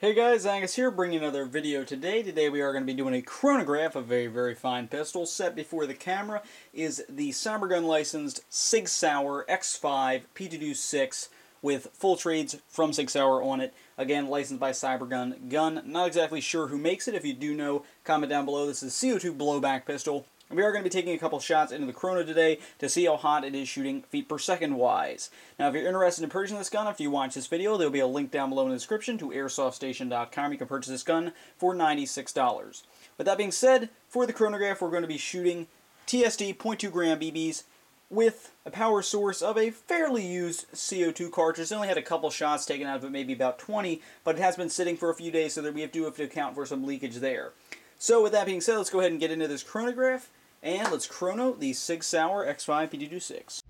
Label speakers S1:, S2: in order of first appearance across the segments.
S1: Hey guys, Angus here, bringing another video today. Today we are going to be doing a chronograph, a very fine pistol. Set before the camera is the Cybergun licensed Sig Sauer X5 P226 with full trades from Sig Sauer on it. Again, licensed by Cybergun Gun. Not exactly sure who makes it. If you do know, comment down below. This is a CO2 BlowBack pistol. And we are going to be taking a couple shots into the Chrono today to see how hot it is shooting feet per second wise. Now, if you're interested in purchasing this gun, after you watch this video, there will be a link down below in the description to airsoftstation.com. You can purchase this gun for $96. With that being said, for the chronograph, we're going to be shooting TSD 0.2 gram BBs with a power source of a fairly used CO2 cartridge. It only had a couple shots taken out of it, maybe about 20, but it has been sitting for a few days, so that we do have to account for some leakage there. So with that being said, let's go ahead and get into this chronograph. And let's chrono the Sig Sauer X5 P226.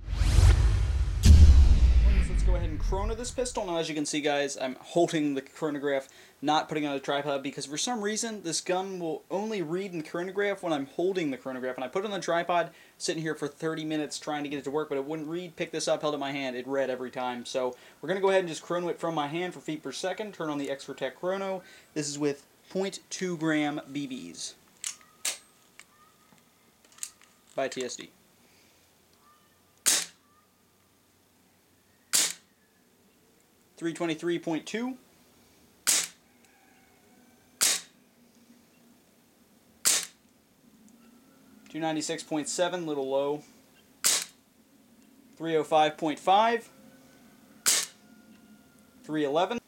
S1: Let's go ahead and chrono this pistol. Now, as you can see, guys, I'm holding the chronograph, not putting it on a tripod, because for some reason, this gun will only read in the chronograph when I'm holding the chronograph. And I put it on the tripod, sitting here for 30 minutes trying to get it to work, but it wouldn't read. Pick this up, held it in my hand, it read every time. So we're going to go ahead and just chrono it from my hand for feet per second. Turn on the X4Tech Chrono. This is with 0.2 gram BBs. By TSD. .323.2. 296.7, little low. 305.5. 311.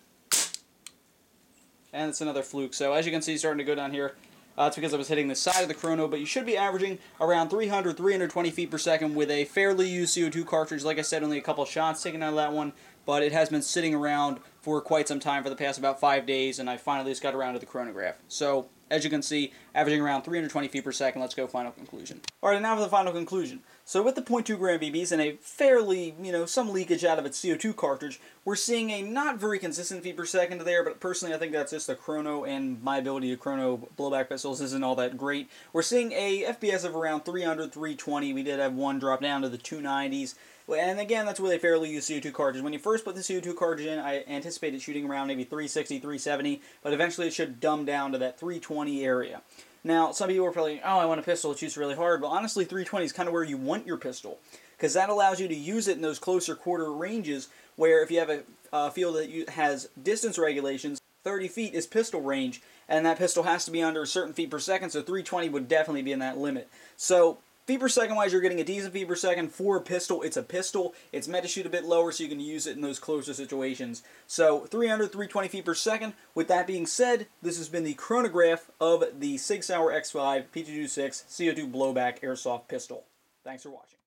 S1: And it's another fluke. So as you can see, starting to go down here. It's because I was hitting the side of the Chrono, but you should be averaging around 300, 320 feet per second with a fairly used CO2 cartridge. Like I said, only a couple shots taken out of that one, but it has been sitting around for quite some time, for the past about 5 days, and I finally just got around to the chronograph. So, as you can see, averaging around 320 feet per second. Let's go final conclusion. Alright, now for the final conclusion. So with the 0.2 gram BBs and a fairly, some leakage out of its CO2 cartridge, we're seeing a not very consistent feet per second there, but personally I think that's just the Chrono, and my ability to chrono blowback pistols isn't all that great. We're seeing a FPS of around 300, 320. We did have one drop down to the 290s. And again, that's with a fairly used CO2 cartridge. When you first put the CO2 cartridge in, I anticipated shooting around maybe 360, 370, but eventually it should dumb down to that 320 area. Now, some people are probably, oh, I want a pistol that shoots really hard. Well, honestly, 320 is kind of where you want your pistol, because that allows you to use it in those closer quarter ranges, where if you have a field that has distance regulations, 30 feet is pistol range, and that pistol has to be under a certain feet per second, so 320 would definitely be in that limit. So, feet per second wise, you're getting a decent feet per second for a pistol. It's a pistol. It's meant to shoot a bit lower so you can use it in those closer situations. So 300, 320 feet per second. With that being said, this has been the chronograph of the Sig Sauer X5 P226 CO2 BlowBack Airsoft pistol. Thanks for watching.